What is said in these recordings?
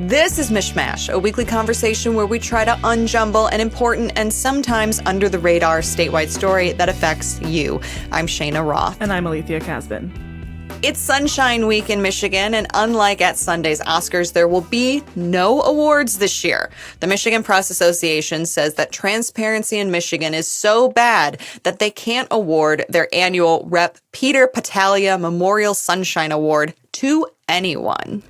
This is Mishmash, a weekly conversation where we try to unjumble an important and sometimes under-the-radar statewide story that affects you. I'm Cheyna Roth. And I'm Alethia Kasben. It's Sunshine Week in Michigan, and unlike at Sunday's Oscars, there will be no awards this year. The Michigan Press Association says that transparency in Michigan is so bad that they can't award their annual Rep. Peter Patalia Memorial Sunshine Award to anyone.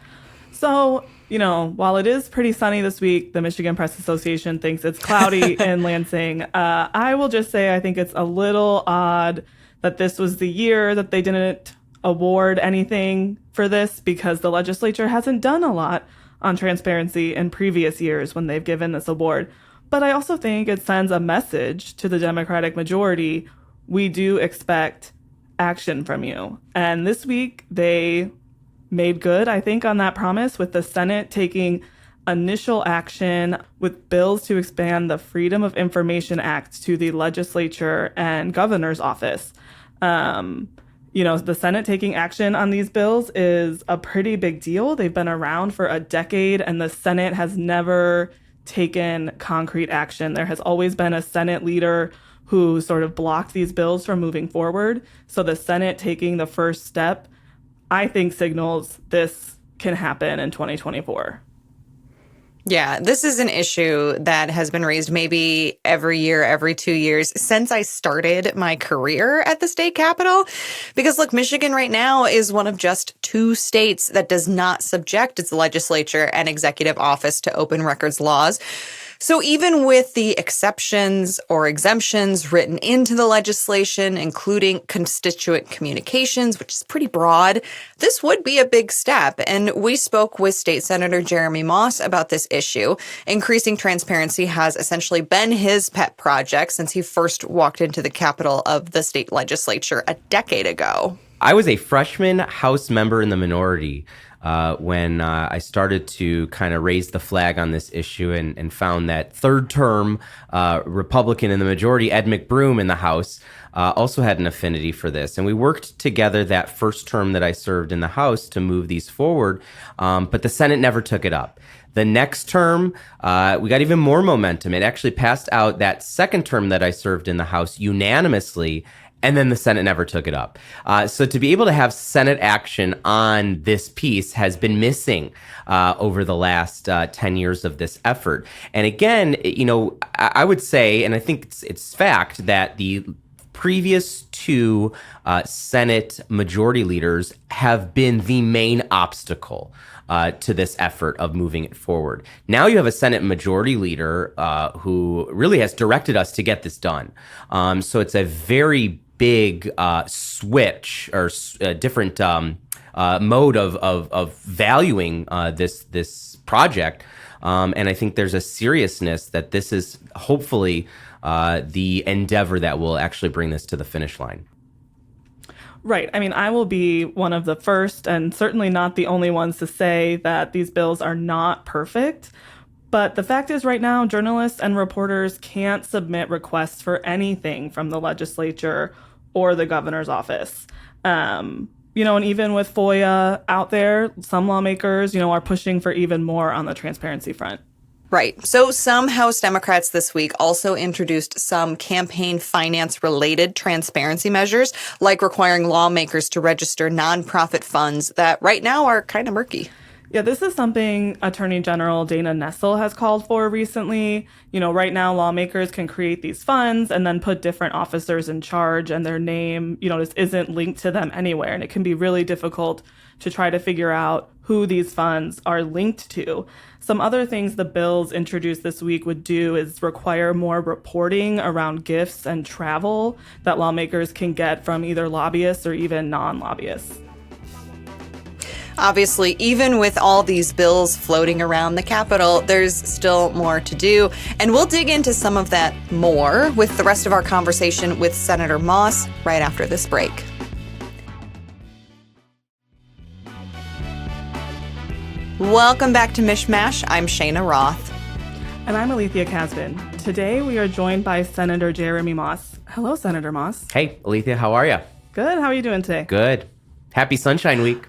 So, while it is pretty sunny this week, the Michigan Press Association thinks it's cloudy in Lansing. I will just say I think it's a little odd that this was the year that they didn't award anything for this, because the legislature hasn't done a lot on transparency in previous years when they've given this award. But I also think it sends a message to the Democratic majority. We do expect action from you. And this week they made good, I think, on that promise, with the Senate taking initial action with bills to expand the Freedom of Information Act to the legislature and governor's office. The Senate taking action on these bills is a pretty big deal. They've been around for a decade, and the Senate has never taken concrete action. There has always been a Senate leader who sort of blocked these bills from moving forward. So the Senate taking the first step, I think, signals this can happen in 2024. Yeah, this is an issue that has been raised maybe every year, every 2 years since I started my career at the state capitol. Because look, Michigan right now is one of just 2 states that does not subject its legislature and executive office to open records laws. So even with the exceptions or exemptions written into the legislation, including constituent communications, which is pretty broad, this would be a big step. And we spoke with State Senator Jeremy Moss about this issue. Increasing transparency has essentially been his pet project since he first walked into the Capitol of the state legislature a decade ago. I was a freshman House member in the minority when I started to kind of raise the flag on this issue and found that third-term Republican in the majority, Ed McBroom in the House, also had an affinity for this. And we worked together that first term that I served in the House to move these forward, but the Senate never took it up. The next term, we got even more momentum. It actually passed out that second term that I served in the House unanimously, and then the Senate never took it up. So to be able to have Senate action on this piece has been missing over the last 10 years of this effort. And again, I would say, and I think it's fact, that the previous 2 Senate majority leaders have been the main obstacle to this effort of moving it forward. Now you have a Senate majority leader who really has directed us to get this done. So it's a very big switch or different mode of valuing this project. And I think there's a seriousness that this is hopefully the endeavor that will actually bring this to the finish line. Right. I mean, I will be one of the first and certainly not the only ones to say that these bills are not perfect. But the fact is, right now, journalists and reporters can't submit requests for anything from the legislature or the governor's office. And even with FOIA out there, some lawmakers, are pushing for even more on the transparency front. Right. So some House Democrats this week also introduced some campaign finance-related transparency measures, like requiring lawmakers to register nonprofit funds that right now are kind of murky. Yeah, this is something Attorney General Dana Nessel has called for recently. Right now, lawmakers can create these funds and then put different officers in charge, and their name, just isn't linked to them anywhere. And it can be really difficult to try to figure out who these funds are linked to. Some other things the bills introduced this week would do is require more reporting around gifts and travel that lawmakers can get from either lobbyists or even non-lobbyists. Obviously, even with all these bills floating around the Capitol, there's still more to do. And we'll dig into some of that more with the rest of our conversation with Senator Moss right after this break. Welcome back to Mishmash. I'm Cheyna Roth. And I'm Alethia Kasben. Today we are joined by Senator Jeremy Moss. Hello, Senator Moss. Hey, Alethia, how are you? Good. How are you doing today? Good. Happy Sunshine Week.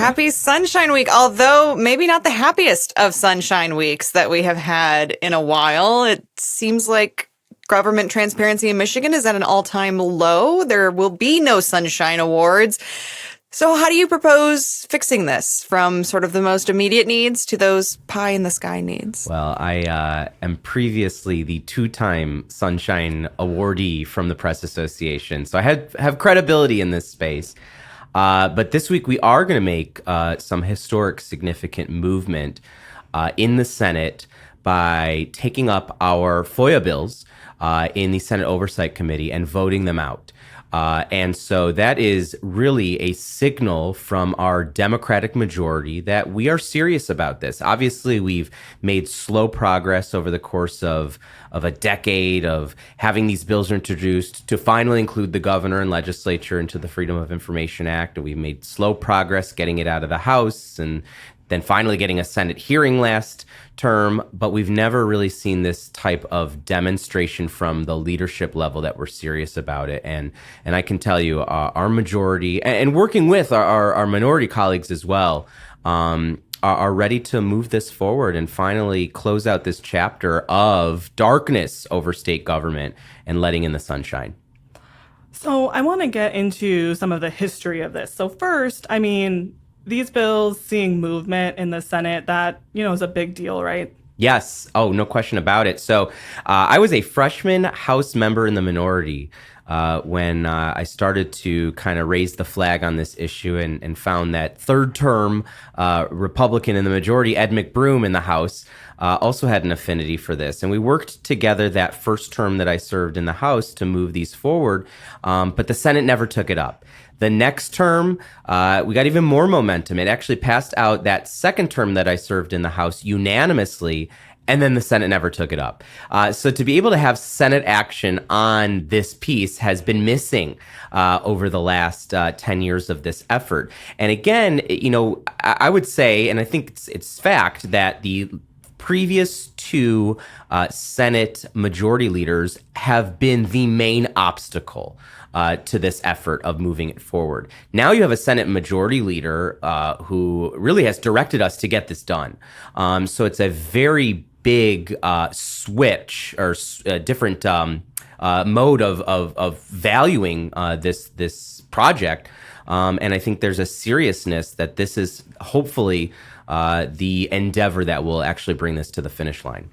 Happy Sunshine Week, although maybe not the happiest of Sunshine Weeks that we have had in a while. It seems like government transparency in Michigan is at an all-time low. There will be no Sunshine Awards. So how do you propose fixing this from sort of the most immediate needs to those pie-in-the-sky needs? Well, I am previously the two-time Sunshine Awardee from the Press Association, so I have credibility in this space. But this week we are going to make some historic, significant movement in the Senate by taking up our FOIA bills in the Senate Oversight Committee and voting them out. And so that is really a signal from our Democratic majority that we are serious about this. Obviously, we've made slow progress over the course of a decade of having these bills introduced to finally include the governor and legislature into the Freedom of Information Act. And we've made slow progress getting it out of the House and then finally getting a Senate hearing last term, but we've never really seen this type of demonstration from the leadership level that we're serious about it. And I can tell you, our majority, and working with our minority colleagues as well, are ready to move this forward and finally close out this chapter of darkness over state government and letting in the sunshine. So I want to get into some of the history of this. So first, I mean, these bills seeing movement in the Senate, that, is a big deal, right? Yes. Oh, no question about it. So I was a freshman House member in the minority when I started to kind of raise the flag on this issue and found that third term Republican in the majority, Ed McBroom in the House, also had an affinity for this. And we worked together that first term that I served in the House to move these forward, but the Senate never took it up. The next term, we got even more momentum. It actually passed out that second term that I served in the House unanimously, and then the Senate never took it up. So to be able to have Senate action on this piece has been missing over the last 10 years of this effort. And again, I would say, and I think it's fact, that the previous two Senate majority leaders have been the main obstacle to this effort of moving it forward. Now you have a Senate majority leader who really has directed us to get this done. So it's a very big switch or different mode of valuing this project. And I think there's a seriousness that this is hopefully the endeavor that will actually bring this to the finish line.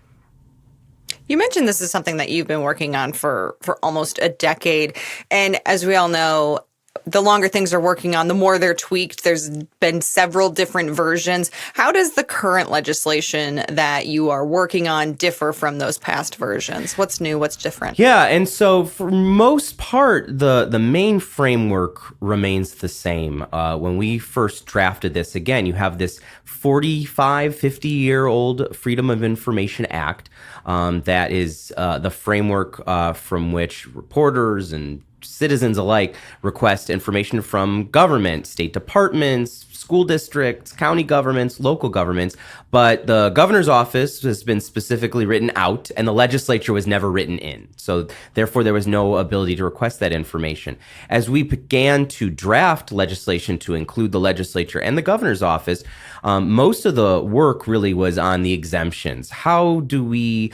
You mentioned this is something that you've been working on for almost a decade. And as we all know, the longer things are working on, the more they're tweaked. There's been several different versions. How does the current legislation that you are working on differ from those past versions? What's new? What's different? Yeah, and so for most part, the main framework remains the same. When we first drafted this, again, you have this 50-year-old Freedom of Information Act that is the framework from which reporters and citizens alike request information from government, state departments, school districts, county governments, local governments. But the governor's office has been specifically written out and the legislature was never written in. So therefore, there was no ability to request that information. As we began to draft legislation to include the legislature and the governor's office, most of the work really was on the exemptions. How do we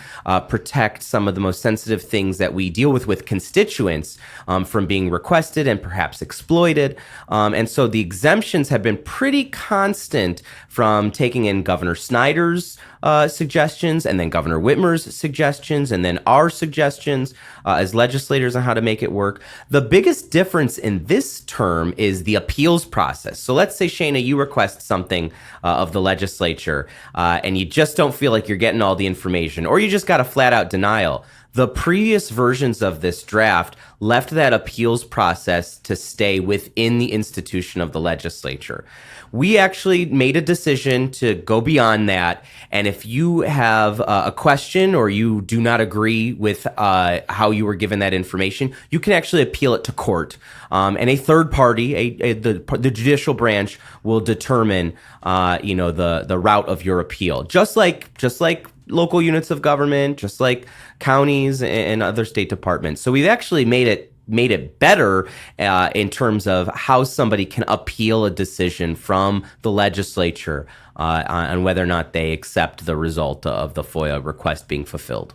protect some of the most sensitive things that we deal with constituents from being requested and perhaps exploited? And so the exemptions have been pretty constant, from taking in Governor Snyder's suggestions and then Governor Whitmer's suggestions and then our suggestions as legislators on how to make it work. The biggest difference in this term is the appeals process. So let's say, Cheyna, you request something of the legislature and you just don't feel like you're getting all the information, or you just got a flat out denial. The previous versions of this draft left that appeals process to stay within the institution of the legislature. We actually made a decision to go beyond that. And if you have a question or you do not agree with how you were given that information, you can actually appeal it to court. And a third party, the judicial branch, will determine, the route of your appeal. Just like local units of government, just like counties and other state departments. So we've actually made it made it better in terms of how somebody can appeal a decision from the legislature on whether or not they accept the result of the FOIA request being fulfilled.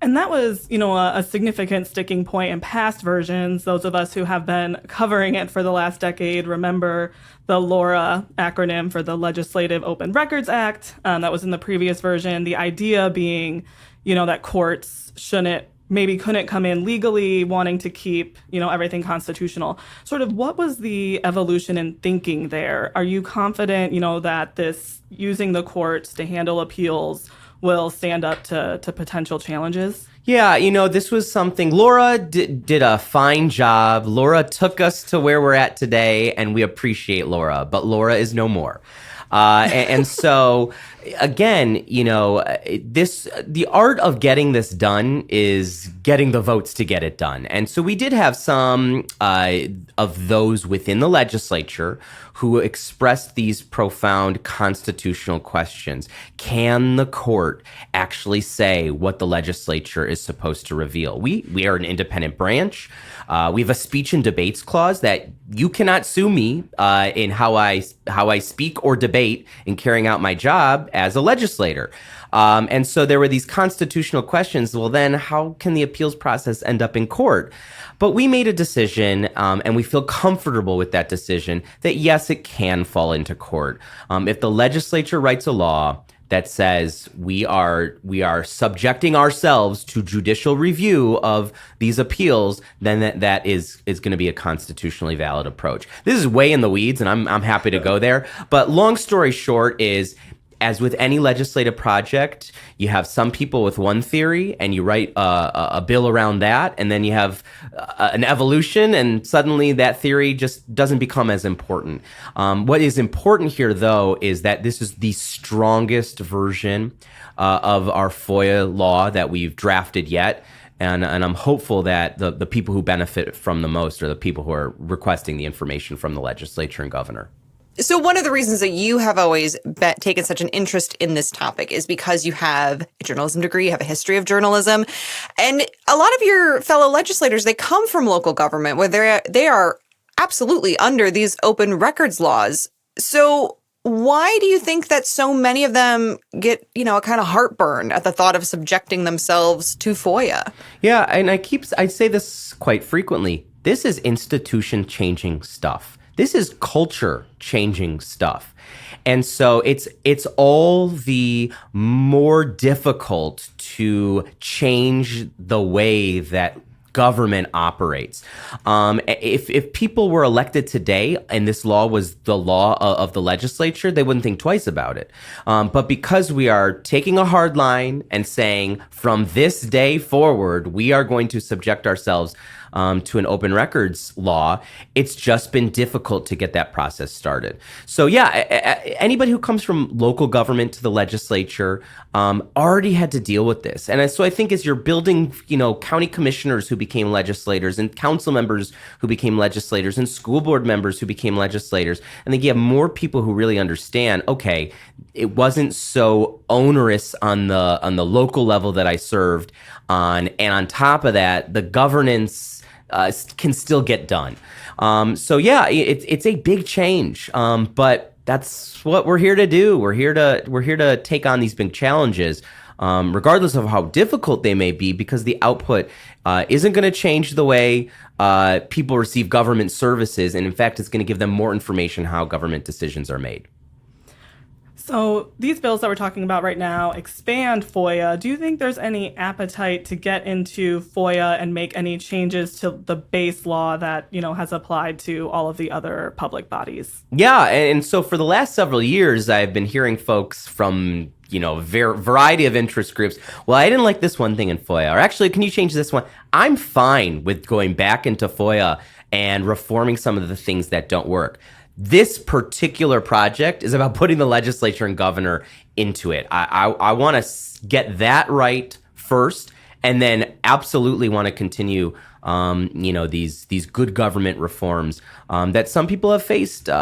And that was, a significant sticking point in past versions. Those of us who have been covering it for the last decade remember the LORA acronym for the Legislative Open Records Act. That was in the previous version. The idea being, that courts couldn't come in legally, wanting to keep, everything constitutional. Sort of what was the evolution in thinking there? Are you confident, that this using the courts to handle appeals will stand up to potential challenges? Yeah, this was something Laura did a fine job. Laura took us to where we're at today, and we appreciate Laura, but Laura is no more. And so, again, the art of getting this done is getting the votes to get it done. And so we did have some of those within the legislature who expressed these profound constitutional questions. Can the court actually say what the legislature is supposed to reveal? We are an independent branch. We have a speech and debates clause that you cannot sue me in how I speak or debate in carrying out my job as a legislator. And so there were these constitutional questions. Well, then how can the appeals process end up in court? But we made a decision, and we feel comfortable with that decision, that yes, it can fall into court. If the legislature writes a law that says we are subjecting ourselves to judicial review of these appeals, then that is going to be a constitutionally valid approach. This is way in the weeds, and I'm happy to go there. But long story short is, as with any legislative project, you have some people with one theory and you write a bill around that, and then you have an evolution, and suddenly that theory just doesn't become as important. What is important here, though, is that this is the strongest version of our FOIA law that we've drafted yet. And I'm hopeful that the people who benefit from the most are the people who are requesting the information from the legislature and governor. So one of the reasons that you have always taken such an interest in this topic is because you have a journalism degree, you have a history of journalism, and a lot of your fellow legislators, they come from local government where they are absolutely under these open records laws. So why do you think that so many of them get, a kind of heartburn at the thought of subjecting themselves to FOIA? Yeah, and I say this quite frequently. This is institution-changing stuff. This is culture-changing stuff. And so it's all the more difficult to change the way that government operates. If people were elected today and this law was the law of the legislature, they wouldn't think twice about it. But because we are taking a hard line and saying from this day forward, we are going to subject ourselves to an open records law, it's just been difficult to get that process started. So yeah, anybody who comes from local government to the legislature already had to deal with this. And so I think as you're building, county commissioners who became legislators and council members who became legislators and school board members who became legislators, and then you have more people who really understand, okay, it wasn't so onerous on the local level that I served on, and on top of that, the governance can still get done. So yeah, it's a big change, but that's what we're here to do. We're here to take on these big challenges, regardless of how difficult they may be, because the output isn't going to change the way people receive government services, and in fact, it's going to give them more information how government decisions are made. So these bills that we're talking about right now expand FOIA. Do you think there's any appetite to get into FOIA and make any changes to the base law that, has applied to all of the other public bodies? Yeah, and so for the last several years, I've been hearing folks from variety of interest groups. Well, I didn't like this one thing in FOIA, or actually, can you change this one? I'm fine with going back into FOIA and reforming some of the things that don't work. This particular project is about putting the legislature and governor into it. I want to get that right first, and then absolutely want to continue these good government reforms that some people have faced with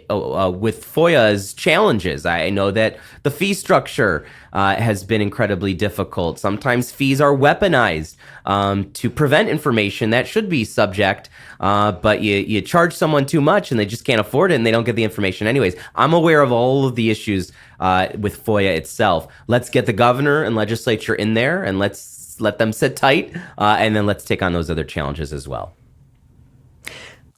FOIA's challenges. I know that the fee structure has been incredibly difficult. Sometimes fees are weaponized to prevent information that should be subject, but you charge someone too much and they just can't afford it and they don't get the information anyways. I'm aware of all of the issues with FOIA itself. Let's get the governor and legislature in there and let's let them sit tight, and then let's take on those other challenges as well.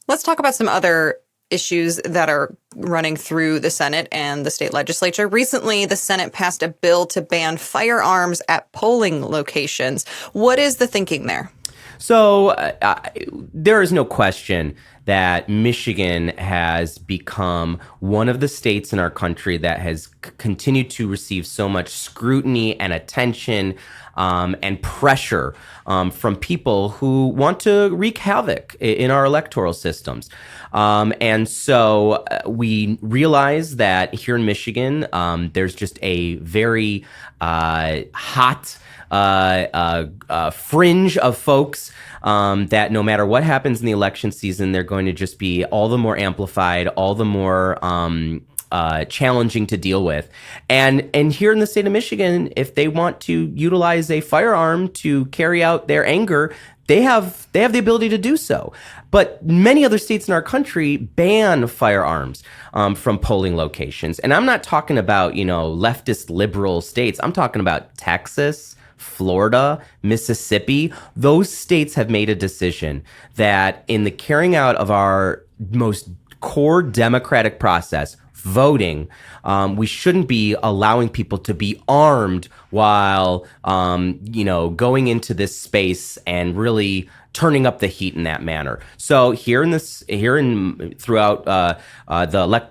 Let's talk about some other issues that are running through the Senate and the state legislature. Recently, the Senate passed a bill to ban firearms at polling locations. What is the thinking there? So there is no question that Michigan has become one of the states in our country that has continued to receive so much scrutiny and attention and pressure from people who want to wreak havoc in our electoral systems. And so we realize that here in Michigan, there's just a very hot fringe of folks that no matter what happens in the election season, they're going to just be all the more amplified, all the more challenging to deal with. And here in the state of Michigan, if they want to utilize a firearm to carry out their anger, they have the ability to do so. But many other states in our country ban firearms from polling locations. And I'm not talking about, leftist liberal states. I'm talking about Texas, Florida, Mississippi. Those states have made a decision that in the carrying out of our most core democratic process, voting, we shouldn't be allowing people to be armed while, going into this space and really turning up the heat in that manner. So throughout the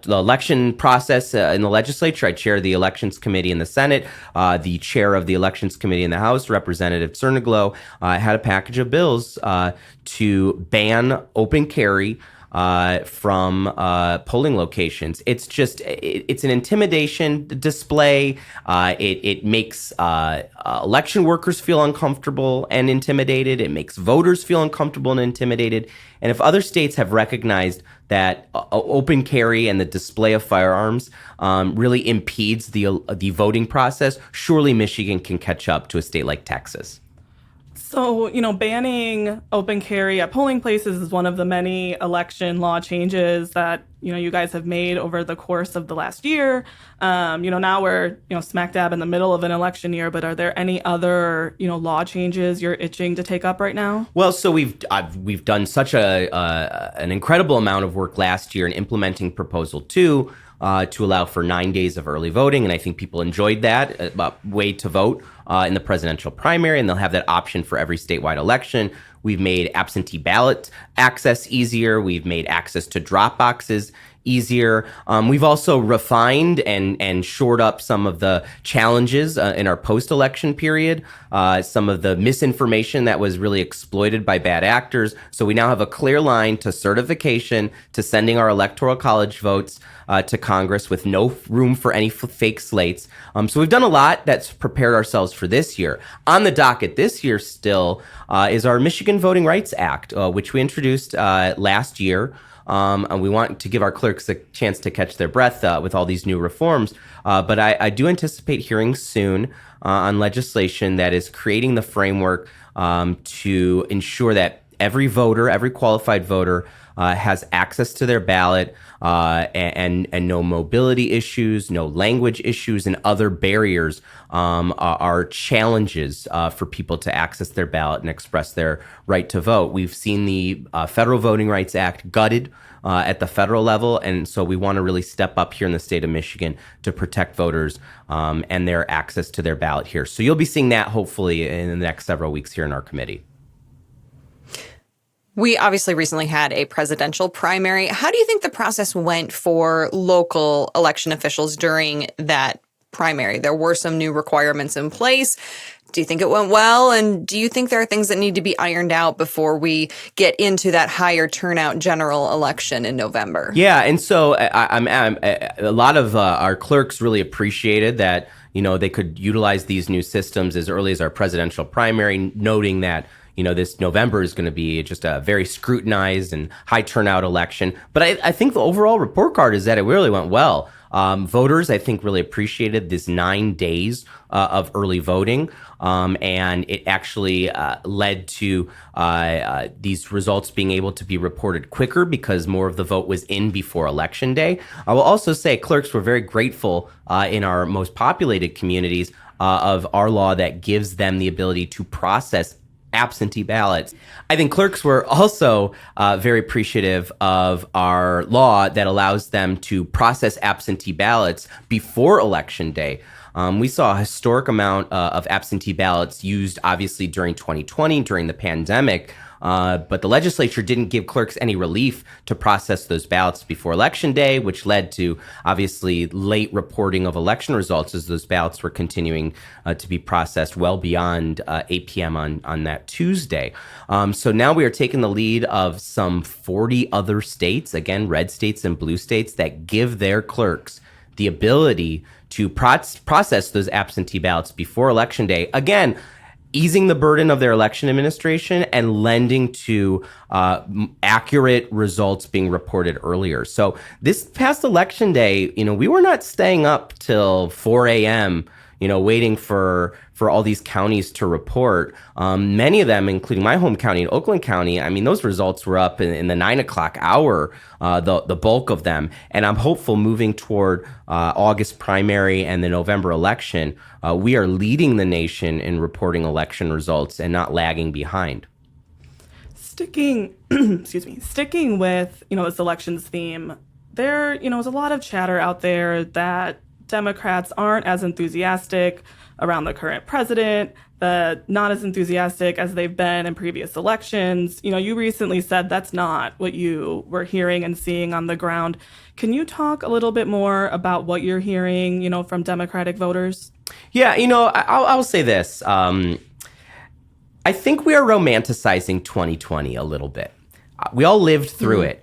election process in the legislature, I chair the elections committee in the Senate. The chair of the elections committee in the House, Representative Cerniglo, had a package of bills to ban open carry from polling locations. It's an intimidation display. It makes election workers feel uncomfortable and intimidated. It makes voters feel uncomfortable and intimidated. And if other states have recognized that open carry and the display of firearms really impedes the voting process, surely Michigan can catch up to a state like Texas. So, banning open carry at polling places is one of the many election law changes that, you guys have made over the course of the last year. Now we're, smack dab in the middle of an election year, but are there any other, law changes you're itching to take up right now? Well, so we've done such an incredible amount of work last year in implementing Proposal 2 to allow for 9 days of early voting. And I think people enjoyed that way to vote in the presidential primary, and they'll have that option for every statewide election. We've made absentee ballot access easier. We've made access to drop boxes easier. We've also refined and shored up some of the challenges in our post-election period, some of the misinformation that was really exploited by bad actors. So we now have a clear line to certification, to sending our electoral college votes to Congress with no room for any fake slates. So we've done a lot that's prepared ourselves for this year. On the docket this year still is our Michigan Voting Rights Act, which we introduced last year. And we want to give our clerks a chance to catch their breath with all these new reforms. But I do anticipate hearing soon on legislation that is creating the framework to ensure that every voter, every qualified voter, has access to their ballot and no mobility issues, no language issues, and other barriers are challenges for people to access their ballot and express their right to vote. We've seen the Federal Voting Rights Act gutted at the federal level, and so we want to really step up here in the state of Michigan to protect voters and their access to their ballot here. So you'll be seeing that hopefully in the next several weeks here in our committee. We obviously recently had a presidential primary. How do you think the process went for local election officials during that primary? There were some new requirements in place. Do you think it went well? And do you think there are things that need to be ironed out before we get into that higher turnout general election in November? Yeah, and so a lot of our clerks really appreciated that, they could utilize these new systems as early as our presidential primary, noting that this November is going to be just a very scrutinized and high turnout election. But I think the overall report card is that it really went well. Voters, I think, really appreciated this 9 days of early voting, and it actually led to these results being able to be reported quicker because more of the vote was in before Election Day. I will also say clerks were very grateful in our most populated communities of our law that gives them the ability to process absentee ballots. I think clerks were also very appreciative of our law that allows them to process absentee ballots before Election Day. We saw a historic amount of absentee ballots used, obviously, during 2020, during the pandemic. But the legislature didn't give clerks any relief to process those ballots before Election Day, which led to, obviously, late reporting of election results as those ballots were continuing to be processed well beyond 8 p.m. on that Tuesday. So now we are taking the lead of some 40 other states, again, red states and blue states, that give their clerks the ability to process those absentee ballots before Election Day. Again, easing the burden of their election administration and lending to accurate results being reported earlier. So this past Election Day, we were not staying up till 4 a.m., waiting for all these counties to report. Many of them, including my home county in Oakland County, those results were up in the 9 o'clock hour, the bulk of them. And I'm hopeful moving toward August primary and the November election, we are leading the nation in reporting election results and not lagging behind. Sticking with, this elections theme, there, is a lot of chatter out there that Democrats aren't as enthusiastic around the current president, not as enthusiastic as they've been in previous elections. You recently said that's not what you were hearing and seeing on the ground. Can you talk a little bit more about what you're hearing, from Democratic voters? Yeah, I'll say this. I think we are romanticizing 2020 a little bit. We all lived through it.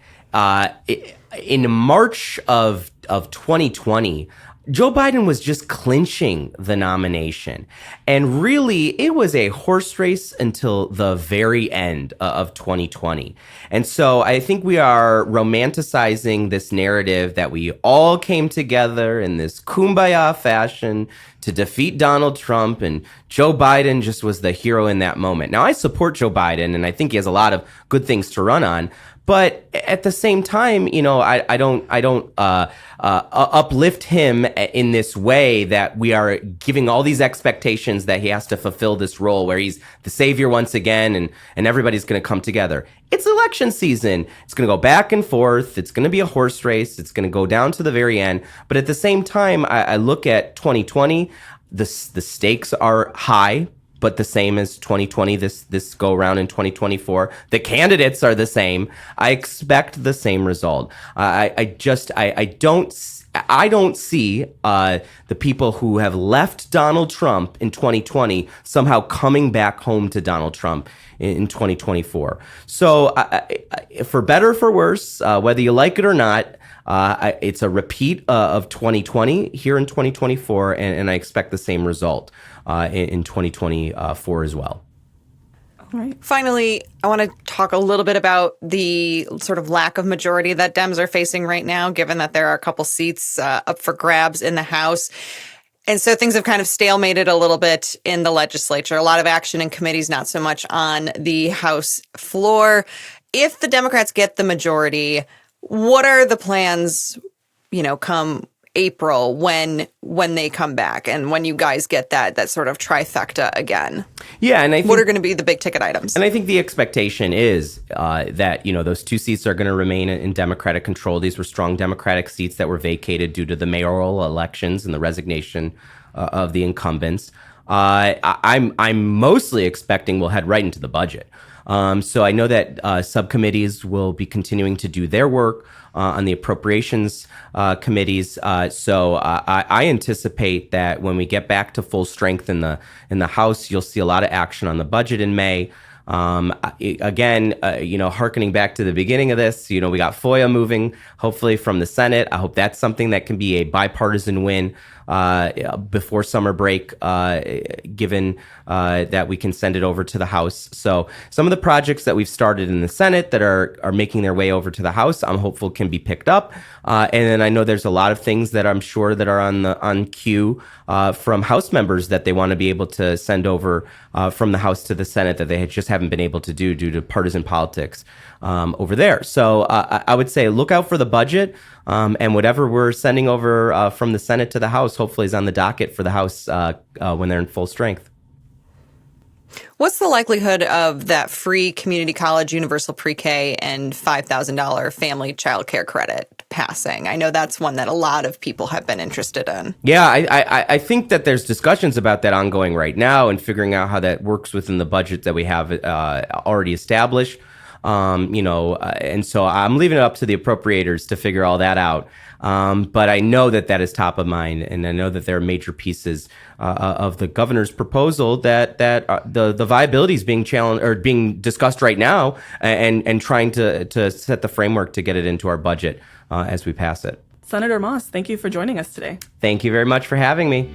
In March of 2020, Joe Biden was just clinching the nomination. And really, it was a horse race until the very end of 2020. And so I think we are romanticizing this narrative that we all came together in this kumbaya fashion to defeat Donald Trump, and Joe Biden just was the hero in that moment. Now, I support Joe Biden, and I think he has a lot of good things to run on. But at the same time, I don't uplift him in this way that we are giving all these expectations that he has to fulfill this role where he's the savior once again and everybody's going to come together. It's election season. It's going to go back and forth. It's going to be a horse race. It's going to go down to the very end. But at the same time, I look at 2020, the stakes are high, but the same as 2020, this go around in 2024. The candidates are the same. I expect the same result. I don't see the people who have left Donald Trump in 2020 somehow coming back home to Donald Trump in 2024. So for better or for worse, whether you like it or not, it's a repeat of 2020 here in 2024, and I expect the same result in 2024 as well. All right. Finally, I want to talk a little bit about the sort of lack of majority that Dems are facing right now, given that there are a couple seats up for grabs in the House. And so things have kind of stalemated a little bit in the legislature. A lot of action in committees, not so much on the House floor. If the Democrats get the majority, what are the plans, come April when they come back and when you guys get that sort of trifecta again? Yeah, and I think, what are going to be the big ticket items? And I think the expectation is that those two seats are going to remain in Democratic control. These were strong Democratic seats that were vacated due to the mayoral elections and the resignation of the incumbents. I'm mostly expecting we'll head right into the budget. So I know that subcommittees will be continuing to do their work on the appropriations committees. So I anticipate that when we get back to full strength in the House, you'll see a lot of action on the budget in May. Again, hearkening back to the beginning of this, we got FOIA moving, hopefully from the Senate. I hope that's something that can be a bipartisan win before summer break, given that we can send it over to the House. So some of the projects that we've started in the Senate that are making their way over to the House, I'm hopeful can be picked up. And then I know there's a lot of things that I'm sure that are on queue from House members that they want to be able to send over from the House to the Senate that they just haven't been able to do due to partisan politics over there. So I would say look out for the budget, and whatever we're sending over from the Senate to the House hopefully is on the docket for the House when they're in full strength. What's the likelihood of that free community college, universal pre-K, and $5,000 family child care credit passing? I know that's one that a lot of people have been interested in. Yeah, I think that there's discussions about that ongoing right now and figuring out how that works within the budget that we have already established. And so I'm leaving it up to the appropriators to figure all that out. But I know that is top of mind, and I know that there are major pieces of the governor's proposal that the viability is being challenged or being discussed right now, and trying to set the framework to get it into our budget as we pass it. Senator Moss, thank you for joining us today. Thank you very much for having me.